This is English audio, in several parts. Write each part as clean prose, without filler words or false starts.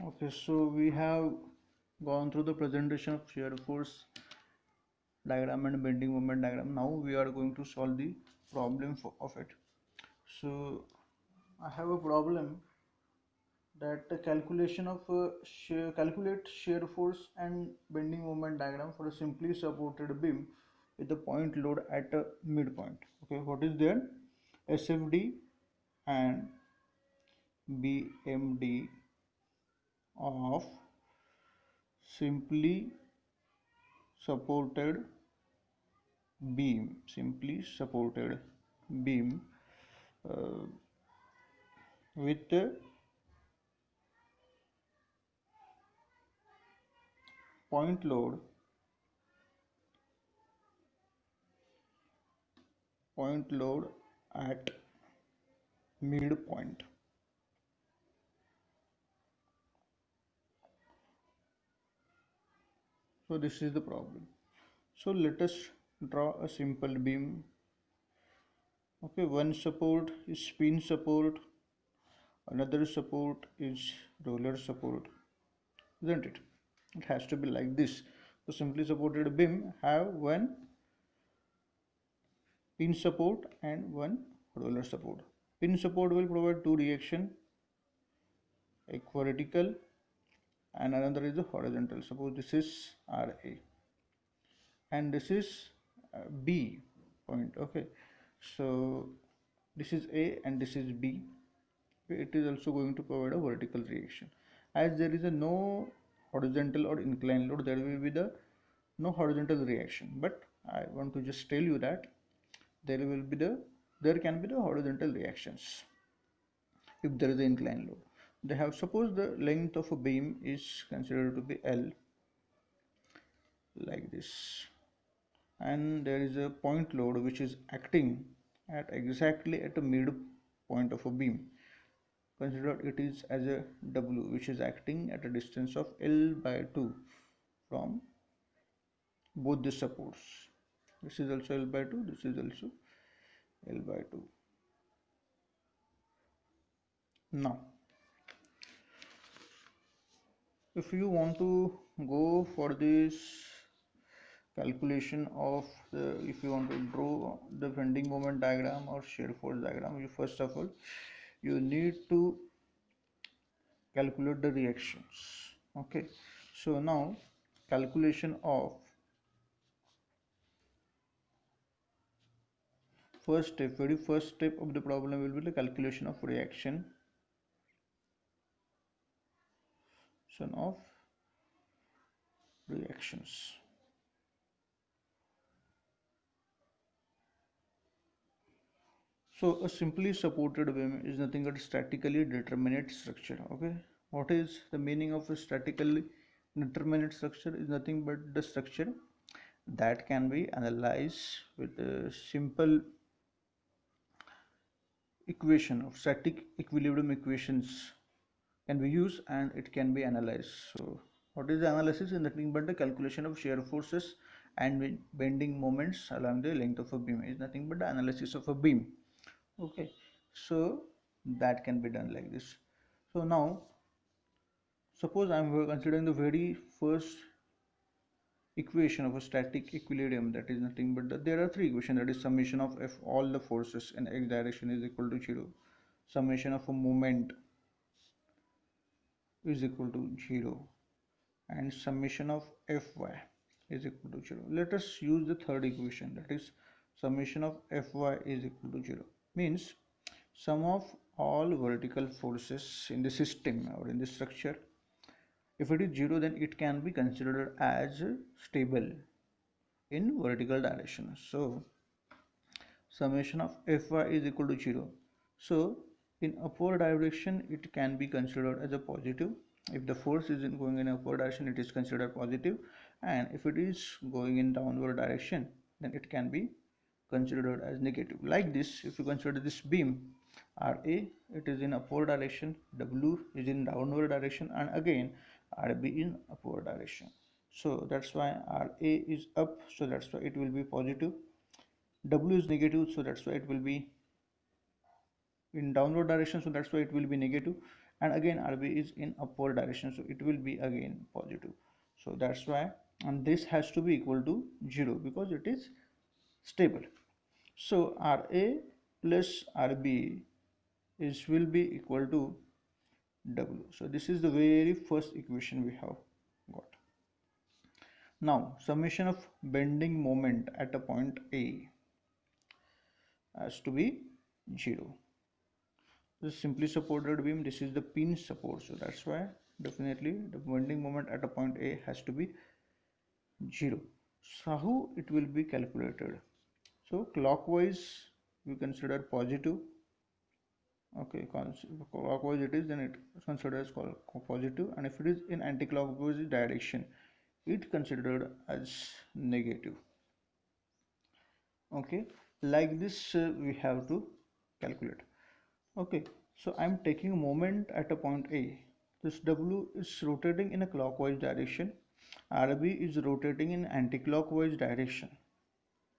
Okay, so we have gone through the presentation of shear force diagram and bending moment diagram. Now we are going to solve the problem of it. So I have a problem that the calculation of calculate shear force and bending moment diagram for a simply supported beam with the point load at a midpoint. Okay, what is there? SFD and BMD of simply supported beam uh, with point load at midpoint. So this is the problem. So let us draw a simple beam. Okay, one support is spin support, another support is roller support, isn't it? It has to be like this. So simply supported beam have one pin support and one roller support. Pin support will provide two reaction, a vertical and another is the horizontal. Suppose this is RA and this is B point. Okay, so this is A and this is B. It is also going to provide a vertical reaction. As there is a no horizontal or inclined load, there will be the no horizontal reaction. But I want to just tell you that there can be the horizontal reactions if there is an inclined load. They have, suppose the length of a beam is considered to be L, like this, and there is a point load which is acting at exactly at a midpoint of a beam. Consider it is as a W which is acting at a distance of L by 2 from both the supports. This is also L by 2, this is also L by 2. Now if you want to go for this calculation of if you want to draw the bending moment diagram or shear force diagram, you first of all you need to calculate the reactions. Okay, so now calculation of very first step of the problem will be the calculation of reaction of reactions. So a simply supported beam is nothing but statically determinate structure. Okay, what is the meaning of a statically determinate structure? Is nothing but the structure that can be analyzed with a simple equation of static equilibrium equations can be used and it can be analyzed. So what is the analysis? Is nothing but the calculation of shear forces and bending moments along the length of a beam. Is nothing but the analysis of a beam. Okay, so that can be done like this. So now suppose I am considering the very first equation of a static equilibrium, that is nothing but there are three equations, that is summation of f all the forces in x direction is equal to 0, summation of a moment is equal to 0, and summation of fy is equal to 0. Let us use the third equation, that is summation of fy is equal to 0. Means sum of all vertical forces in the system or in the structure, if it is 0 then it can be considered as stable in vertical direction. So summation of fy is equal to 0. So in upward direction it can be considered as a positive. If the force is going in upward direction it is considered positive, and if it is going in downward direction then it can be considered as negative. Like this, if you consider this beam RA, it is in upward direction, W is in downward direction, and again RB in upward direction. So that's why RA is up, so that's why it will be positive. W is negative, so that's why it will be in downward direction, so that's why it will be negative. and again RB is in upward direction, so it will be again positive. So that's why, and this has to be equal to 0 because it is stable. So RA plus RB is will be equal to W. So this is the very first equation we have got. Now summation of bending moment at a point A has to be 0. This is simply supported beam, this is the pin support, so that's why definitely the bending moment at a point A has to be 0. So how it will be calculated? So clockwise we consider positive. Okay, clockwise it is, then it considered as positive, and if it is in anti-clockwise direction, it considered as negative. Okay, like this we have to calculate. Okay, so I'm taking a moment at a point A. This W is rotating in a clockwise direction, RB is rotating in anti-clockwise direction.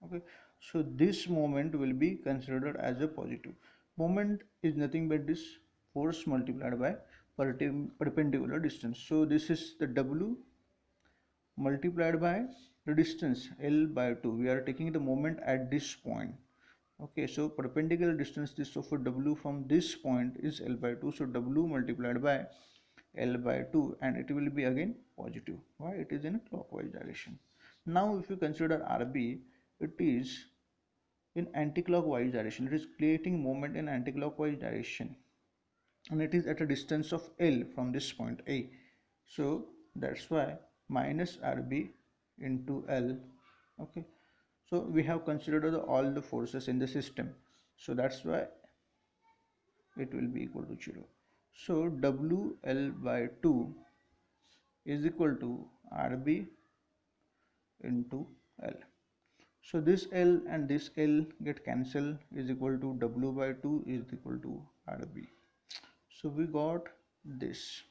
Okay, so this moment will be considered as a positive. Moment is nothing but this force multiplied by perpendicular distance. So this is the W multiplied by the distance L by 2. We are taking the moment at this point. Okay, so perpendicular distance this of W from this point is L by 2. So W multiplied by L by 2, and it will be again positive. Why? It is in a clockwise direction. Now if you consider RB, it is in anti-clockwise direction. It is creating moment in anti-clockwise direction, and it is at a distance of L from this point A. So that's why minus RB into L. Okay, so we have considered all the forces in the system, so that's why it will be equal to 0. So WL by 2 is equal to RB into L. So this L and this L get cancelled, is equal to W by 2 is equal to RB. So we got this.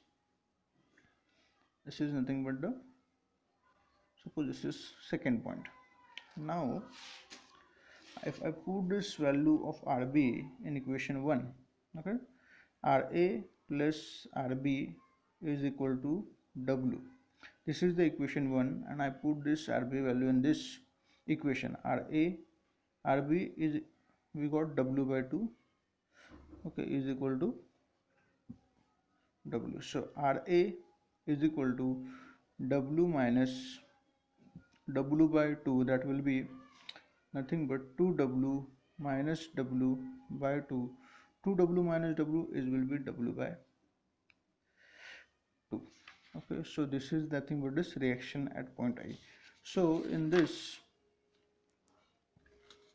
This is nothing but the, suppose this is second point. Now if I put this value of RB in equation 1, okay, RA plus RB is equal to W. This is the equation 1, and I put this RB value in this equation. RB is, we got W by 2, okay, is equal to W. So RA is equal to W minus W by 2, that will be nothing but 2W minus W by 2. 2W minus W is will be W by 2. Okay, so this is nothing but this reaction at point I. So in this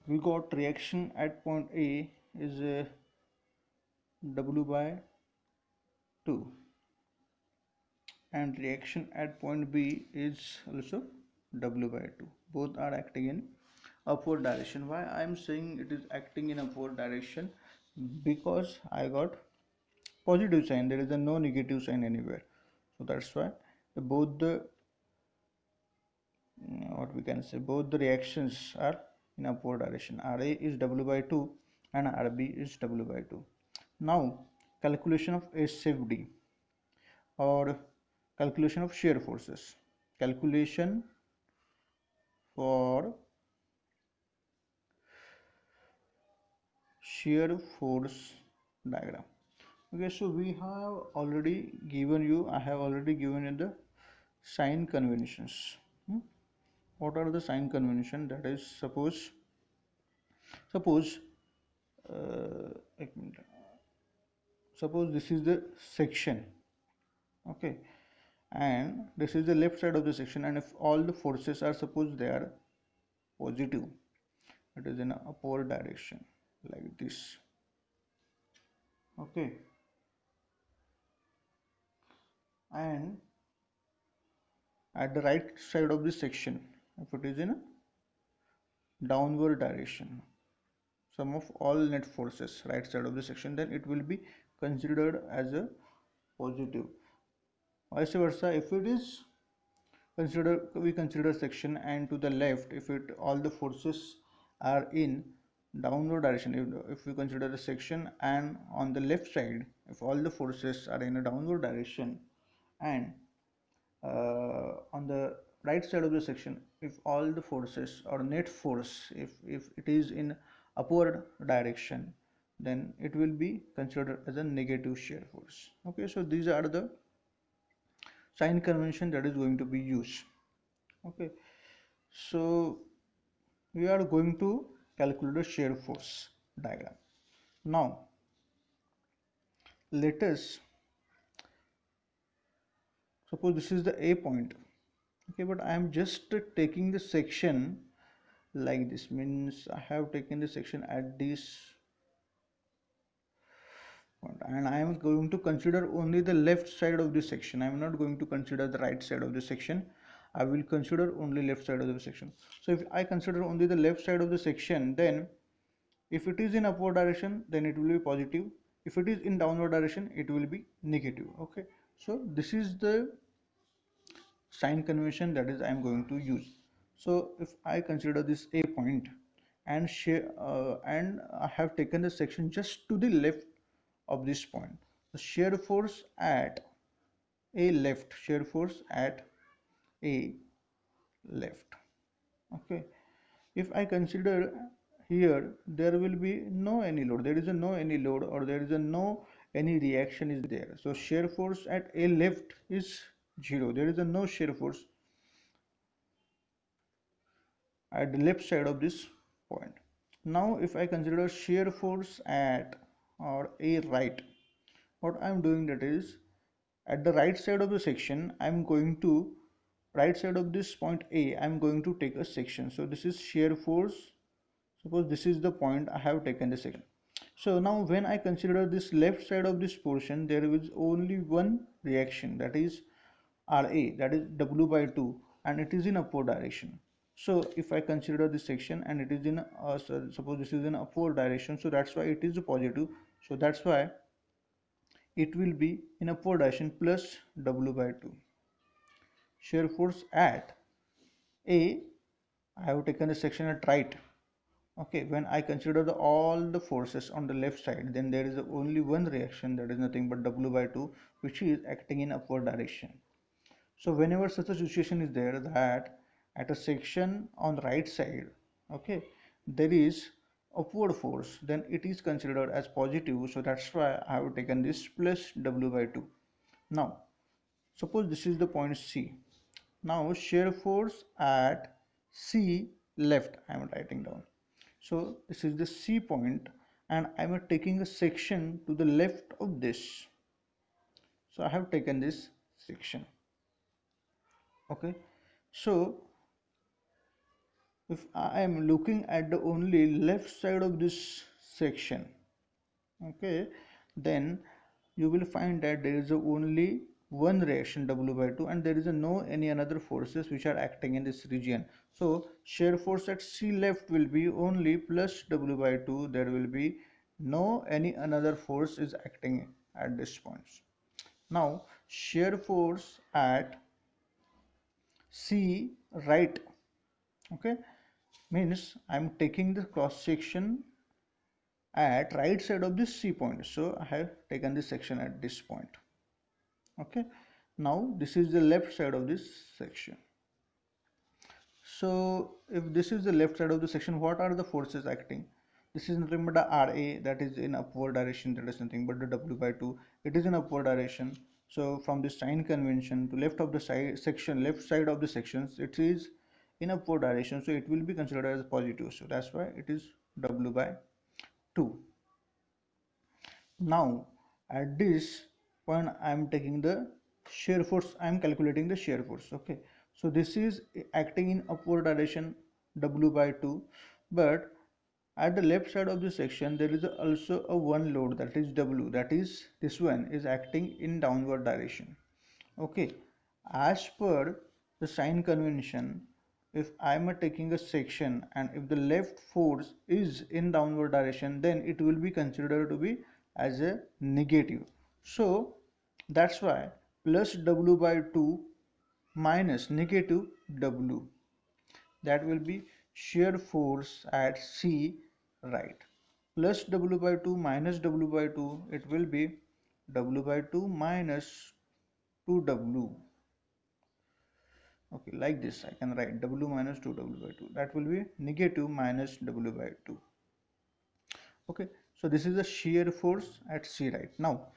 we got reaction at point A is W by 2, and reaction at point B is also W by 2. Both are acting in upward direction. Why I am saying it is acting in upward direction? Because I got positive sign, there is a no negative sign anywhere. So that's why both the what we can say, both the reactions are in upward direction. RA is W by 2 and RB is W by 2. Now calculation of SFD or calculation of shear forces. Calculation for shear force diagram. Okay, so we have already given you, I have already given you the sign conventions. What are the sign convention? That is, suppose suppose this is the section, okay, and this is the left side of the section, and if all the forces are, suppose they are positive, it is in a upward direction like this. Okay, and at the right side of the section, if it is in a downward direction, sum of all net forces right side of the section, then it will be considered as a positive. Vice versa, if it is we consider section, and to the left, if it all the forces are in downward direction, if we consider the section, and on the left side if all the forces are in a downward direction, and on the right side of the section, if all the forces or net force, if it is in upward direction, then it will be considered as a negative shear force. Okay, so these are the sign convention that is going to be used. Okay, so we are going to calculate the shear force diagram. Now let us suppose this is the A point. Okay, but I am just taking the section like this, means I have taken the section at this point, and I am going to consider only the left side of the section. I am not going to consider the right side of the section. I will consider only left side of the section. So if I consider only the left side of the section, then if it is in upward direction, then it will be positive. If it is in downward direction, it will be negative. Okay, so this is the sign convention that is I am going to use. So if I consider this A point and I have taken the section just to the left of this point, the shear force at A left, shear force at A left. Okay, if I consider here, there will be no any load, there is a no any load, or there is a no any reaction is there. So shear force at A left is 0. There is a no shear force at the left side of this point. Now if I consider shear force at or A right, what I am doing, that is at the right side of the section, I am going to right side of this point A, I am going to take a section. So this is shear force. Suppose this is the point I have taken the section. So now when I consider this left side of this portion, there is only one reaction, that is RA, that is W by 2, and it is in upward direction. So if I consider this section and it is in suppose this is in upward direction, so that's why it is a positive. So that's why it will be in upward direction plus W by 2. Shear force at A, I have taken the section at right. Okay, when I consider all the forces on the left side, then there is only one reaction, that is nothing but W by 2, which is acting in upward direction. So whenever such a situation is there, that at a section on the right side, okay, there is upward force, then it is considered as positive. So that's why I have taken this plus W by 2. Now suppose this is the point C. Now shear force at C left, I am writing down. So this is the C point, and I am taking a section to the left of this. So I have taken this section. Okay, so if I am looking at the only left side of this section, okay, then you will find that there is only one reaction W by 2, and there is no any another forces which are acting in this region. So shear force at C left will be only plus W by 2. There will be no any another force is acting at this point. Now shear force at C right, okay, means I am taking the cross section at right side of this C point. So I have taken this section at this point. Okay, now this is the left side of this section. So if this is the left side of the section, what are the forces acting? This is nothing but the RA, that is in upward direction, that is nothing but the W by 2, it is in upward direction. So from the sign convention, to left of the section, left side of the sections, it is in upward direction, so it will be considered as positive. So that's why it is W by 2. Now at this point I am taking the shear force, I am calculating the shear force. Okay, so this is acting in upward direction, W by 2, but at the left side of the section there is also a one load, that is W, that is this one is acting in downward direction. Okay, as per the sign convention, if I am taking a section and if the left force is in downward direction, then it will be considered to be as a negative. So that's why plus W by 2 minus negative W, that will be shear force at C right, plus W by 2 minus W by 2, it will be W by 2 minus 2W. Okay, like this I can write W minus 2W by 2. That will be negative minus W by 2. Okay, so this is the shear force at C, right? Now,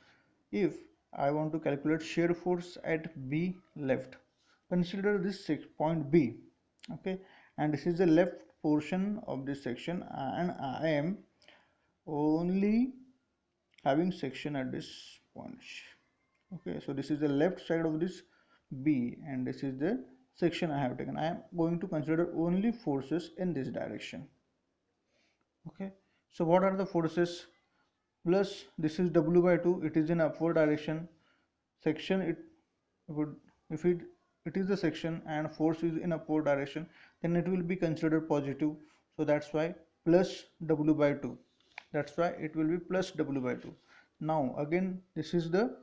if I want to calculate shear force at B left, consider this point B. Okay, and this is the left portion of this section, and I am only having section at this point. Okay, so this is the left side of this B, and this is the section I have taken. I am going to consider only forces in this direction. Okay, so what are the forces? Plus this is W by 2, it is in upward direction. Section, it would, if it is the section and force is in upward direction, then it will be considered positive. So that's why plus W by 2. That's why it will be plus W by 2. Now again, this is the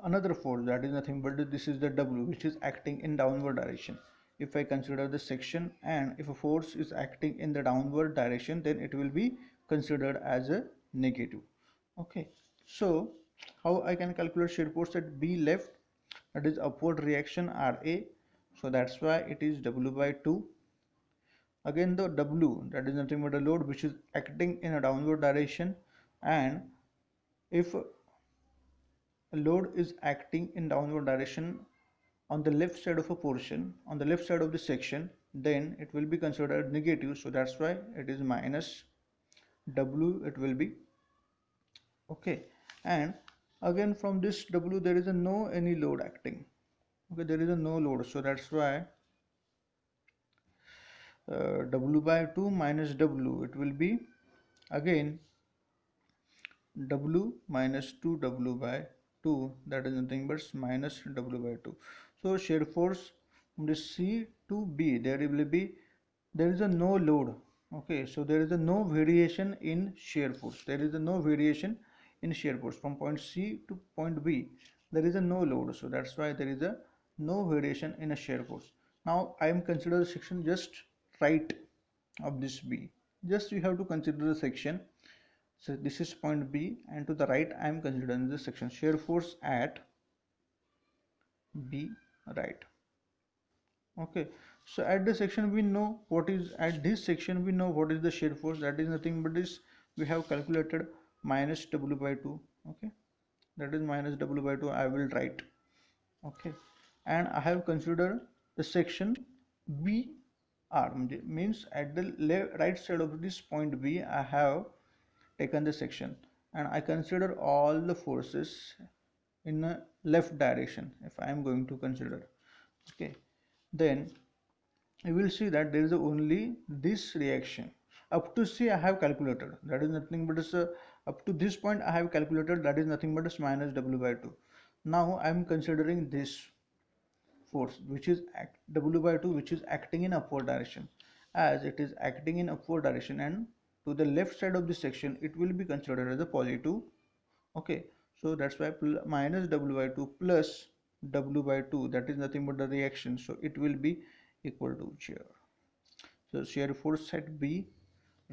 another force, that is nothing but this is the W, which is acting in downward direction. If I consider the section, and if a force is acting in the downward direction, then it will be considered as a negative. Okay, so how I can calculate shear force at B left? That is upward reaction RA, so that's why it is W by 2. Again, the W, that is nothing but a load which is acting in a downward direction, and if a load is acting in downward direction on the left side of a portion, on the left side of the section, then it will be considered negative. So that's why it is minus W, it will be. Okay, and again from this W there is a no any load acting. Okay, there is a no load, so that's why W by 2 minus W, it will be again W minus 2W by 2, that is nothing but minus W by 2. So shear force from this C to B, there is a no load. Okay, so there is a no variation in shear force. There is a no variation in shear force from point C to point B. There is a no load, so that's why there is a no variation in a shear force. Now I am consider the section just right of this B. Just you have to consider the section. So this is point B, and to the right I am considering the section. Shear force at B right. Okay, so at this section we know what is, at this section we know what is the shear force. That is nothing but this, we have calculated minus W by 2. Okay, that is minus W by 2 I will write. Okay, and I have considered the section B R, means at the right side of this point B I have taken the section, and I consider all the forces in a left direction. If I am going to consider, okay, then you will see that there is only this reaction. Up to C I have calculated, that is nothing but up to this point I have calculated, that is nothing but minus W by 2. Now I am considering this force which is W by 2, which is acting in upward direction. As it is acting in upward direction and to the left side of this section, it will be considered as a positive. Okay, so that's why minus W by 2 plus W by 2, that is nothing but the reaction, so it will be equal to shear. So shear force at B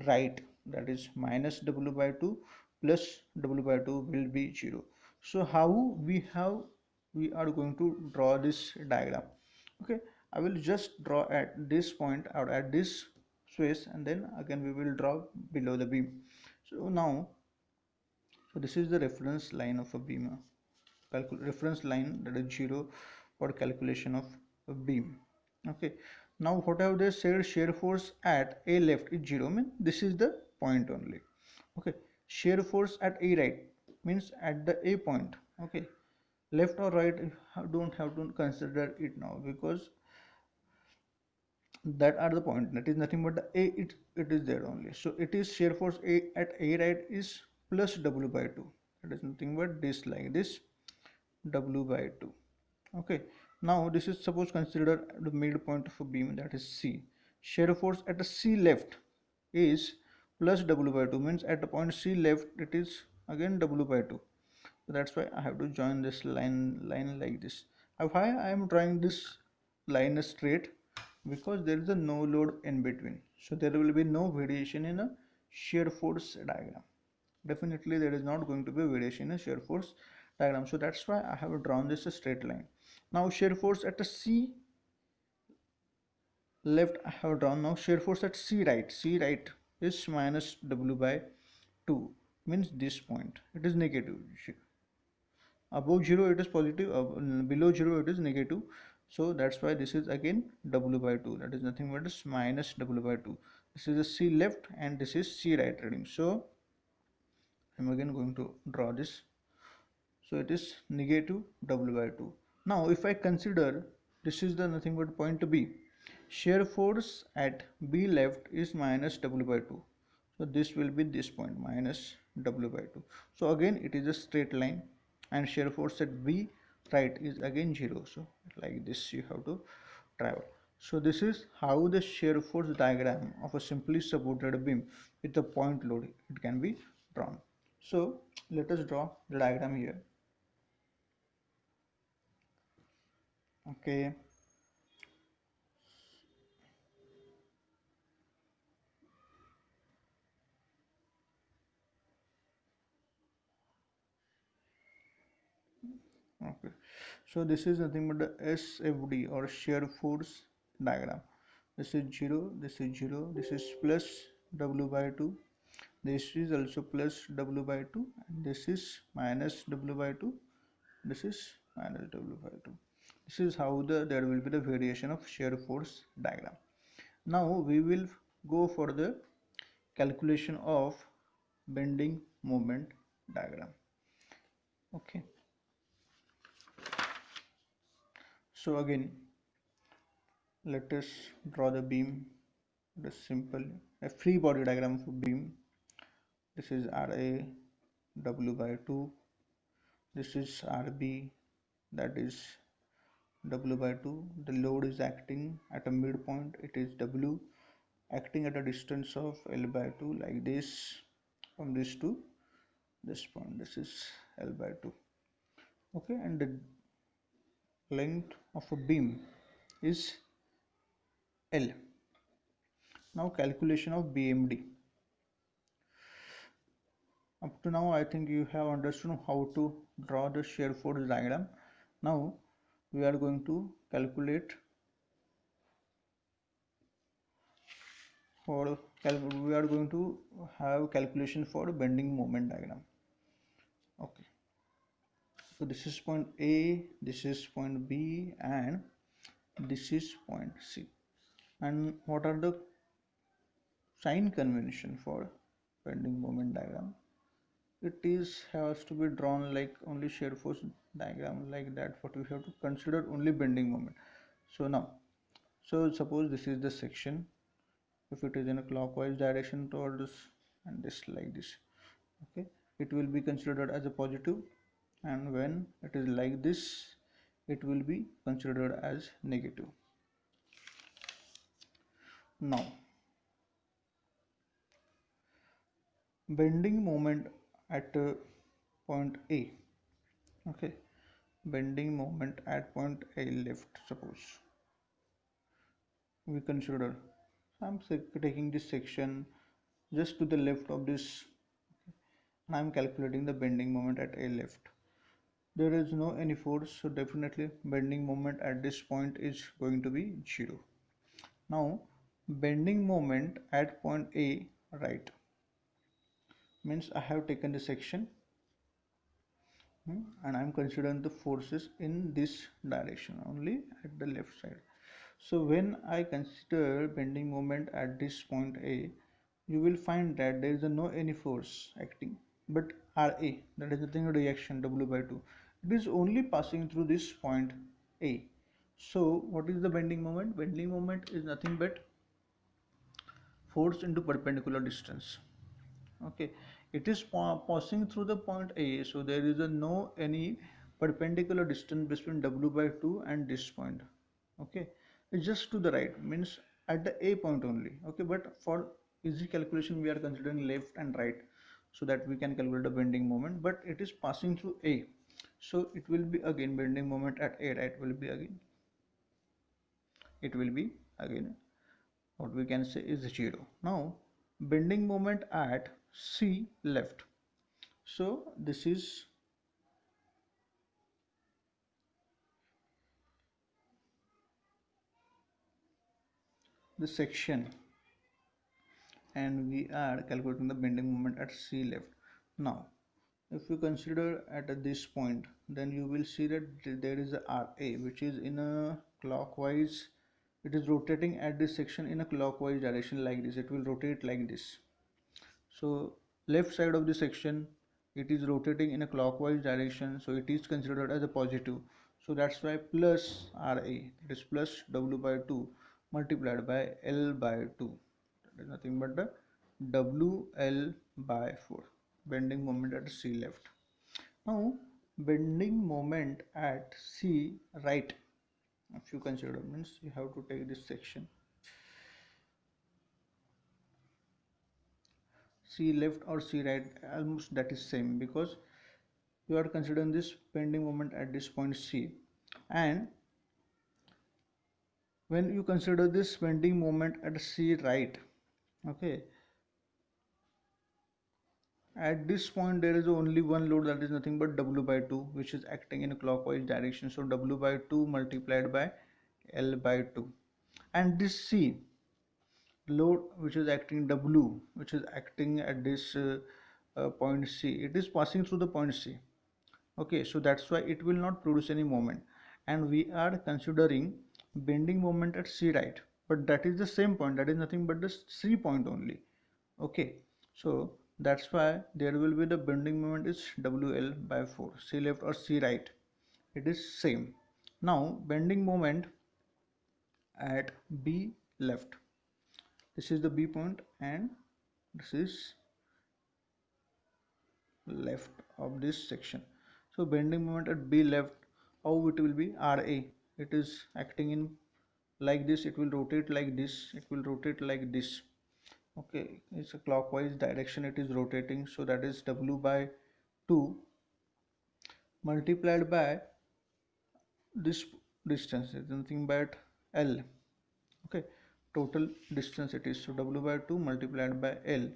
right, that is minus W by 2 plus W by 2 will be 0. So how we are going to draw this diagram? Okay, I will just draw at this point or at this space, and then again we will draw below the beam. So now, so this is the reference line of a beam, reference line, that is 0 for calculation of a beam. Okay, now what have they said? Shear force at A left is 0, means this is the point only. Okay, shear force at A right means at the A point. Okay, left or right don't have to consider it now, because that are the point, that is nothing but the A, it is there only. So it is shear force A at A right is plus W by 2, that is nothing but this, like this, W by 2. Okay, now this is suppose consider the midpoint of a beam, that is C. Shear force at the C left is plus W by 2, means at the point C left it is again W by 2. So that's why I have to join this line like this. Why I am drawing this line straight? Because there is a no load in between, so there will be no variation in a shear force diagram. definitely there is not going to be a variation in shear force diagram. So that's why I have drawn this a straight line. Now shear force at a C left I have drawn. Now shear force at C right is minus W by 2, means this point it is negative. Above 0 it is positive, below 0 it is negative. So that's why this is again W by 2, that is nothing but is minus W by 2. This is a C left and this is C right reading. So I'm again going to draw this. So it is negative W by 2. Now if I consider this is the nothing but point B, shear force at B left is minus W by 2. So this will be this point minus W by 2. So again it is a straight line, and shear force at B right is again 0. So like this you have to travel. So this is how the shear force diagram of a simply supported beam with a point load it can be drawn. So let us draw the diagram here. Okay. Okay. So this is nothing but the SFD or shear force diagram. This is 0, this is 0, this is plus W by 2, this is also plus W by 2, and this is minus W by 2, this is minus W by 2. This is how there will be the variation of shear force diagram. Now we will go for the calculation of bending moment diagram. Okay. So again, let us draw the beam. The simple a free body diagram for beam. This is RA W by 2. This is RB, that is W by 2. The load is acting at a midpoint, it is W, acting at a distance of L by 2 like this, from this to this point. This is L by 2. Okay, and the length of a beam is L. Now calculation of BMD. Up to now I think you have understood how to draw the shear force diagram. Now we are going to calculate we are going to have calculation for bending moment diagram. Okay, so this is point A, this is point B, and this is point C. And what are the sign convention for bending moment diagram? It is has to be drawn like only shear force diagram like that, but we have to consider only bending moment. So now, so suppose this is the section, if it is in a clockwise direction towards this and this like this, okay, it will be considered as a positive, and when it is like this it will be considered as negative. Now bending moment at point A, okay, bending moment at point A left, suppose we consider I'm taking this section just to the left of this, and I'm calculating the bending moment at A left. There is no any force, so definitely bending moment at this point is going to be 0. Now bending moment at point A right means I have taken the section and I'm considering the forces in this direction only at the left side. So when I consider bending moment at this point A, you will find that there is no any force acting, but RA, that is nothing but reaction W by 2, it is only passing through this point A. So what is the bending moment? Bending moment is nothing but force into perpendicular distance. Okay, it is passing through the point A, so there is no any perpendicular distance between W by 2 and this point. Okay, it's just to the right, means at the A point only. Okay, but for easy calculation we are considering left and right, so that we can calculate the bending moment, but it is passing through A, so it will be again bending moment at A right will be again, it will be again what we can say is 0. Now bending moment at C left, So this is the section, and we are calculating the bending moment at C left. Now if you consider at this point, then you will see that there is a RA which is in a clockwise, it is rotating at this section in a clockwise direction like this, it will rotate like this. So left side of the section, it is rotating in a clockwise direction, so it is considered as a positive. So that's why plus RA, that is plus W by 2 multiplied by L by 2, that is nothing but the WL by 4, bending moment at C left. Now bending moment at C right, if you consider, means you have to take this section C left or C right, almost that is same, because you are considering this bending moment at this point C, and when you consider this bending moment at C right, okay, at this point there is only one load, that is nothing but W by 2, which is acting in a clockwise direction. So W by 2 multiplied by L by 2, and this C load which is acting W, which is acting at this point C, it is passing through the point C. Okay, so that's why it will not produce any moment, and we are considering bending moment at C right, but that is the same point, that is nothing but the C point only. Okay, so that's why there will be the bending moment is WL by 4, C left or C right, it is same. Now bending moment at B left, this is the B point and this is left of this section. So bending moment at B left, how it will be? RA, it is acting in like this, it will rotate like this, it will rotate like this. Okay, it's a clockwise direction it is rotating, so that is W by 2 multiplied by this distance is nothing but L. Okay, total distance it is, so W by 2 multiplied by L,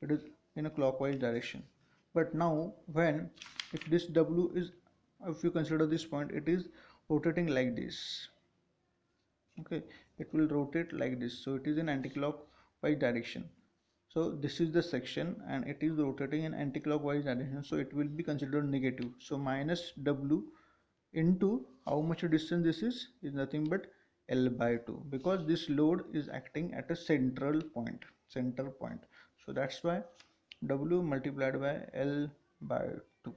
it is in a clockwise direction. But now when, if this W is, if you consider this point, it is rotating like this. Okay, it will rotate like this, so it is in anti-clockwise direction. So this is the section and it is rotating in anti-clockwise direction, so it will be considered negative. So minus W into how much distance this is nothing but L by 2, because this load is acting at a center point. So that's why W multiplied by L by 2.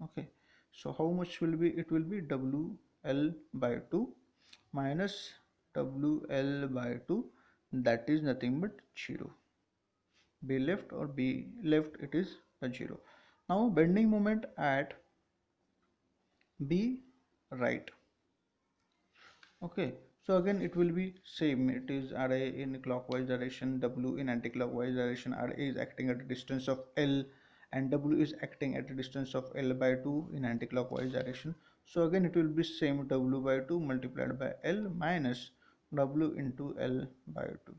Okay, so how much will be, it will be WL by 2 minus WL by 2, that is nothing but 0. B left or B left, it is a 0. Now bending moment at B right. Okay, so again it will be same, it is RA in clockwise direction, W in anti-clockwise direction. RA is acting at a distance of L and W is acting at a distance of L by 2 in anti-clockwise direction. So again it will be same, W by 2 multiplied by L minus W into L by 2.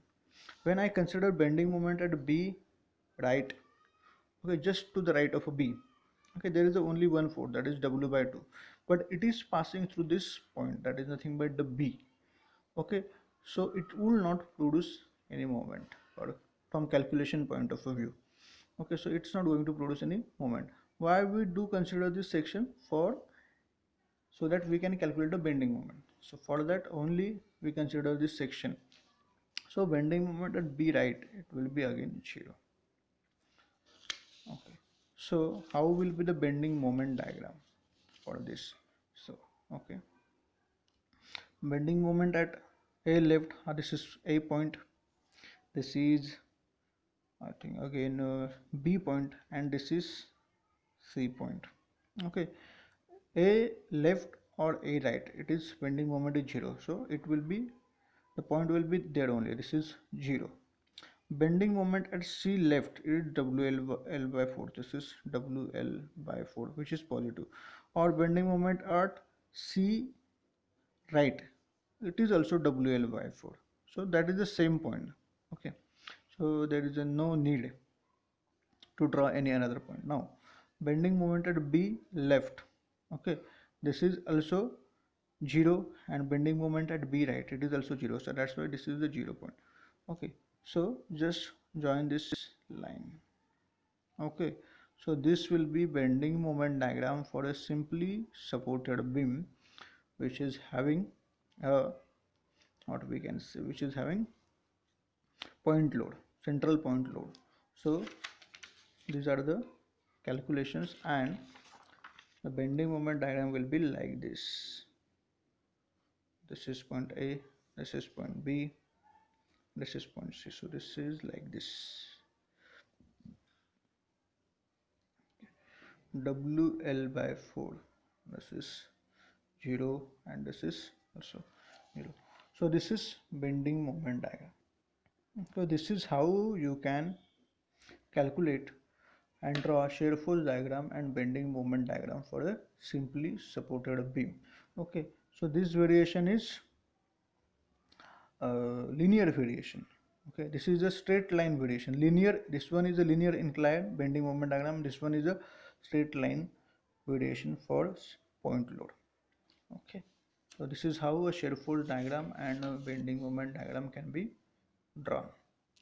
When I consider bending moment at B right, okay, just to the right of a B, okay, there is only one force, that is W by 2, but it is passing through this point, that is nothing but the B. Okay, so it will not produce any moment, or from calculation point of view. Okay, so it's not going to produce any moment. Why we do consider this section? For so that we can calculate the bending moment. So for that only we consider this section. So bending moment at B right, it will be again 0. Okay, so how will be the bending moment diagram for this? So okay, bending moment at A left, this is A point, this is I think again B point, and this is C point. Okay, A left or A right, it is bending moment is 0, so it will be, the point will be there only, this is 0. Bending moment at C left is WL by 4, this is WL by 4, which is positive. Or bending moment at C right, it is also WL by 4, so that is the same point. Okay, so there is no need to draw any another point. Now bending moment at B left. Okay, this is also 0, and bending moment at B right, it is also 0, so that's why this is the 0 point. Okay, so just join this line. Okay, so this will be bending moment diagram for a simply supported beam which is having a, what we can say, which is having point load, central point load. So these are the calculations, and the bending moment diagram will be like this. This is point A, this is point B, this is point C. So this is like this. WL by 4, this is 0, and this is also 0. So this is bending moment diagram. So this is how you can calculate and draw a shear force diagram and bending moment diagram for a simply supported beam. Okay, so this variation is linear variation. Okay, this is a straight line variation. Linear, this one is a linear incline bending moment diagram, this one is a straight line variation for point load. Okay, so this is how a shear force diagram and a bending moment diagram can be drawn.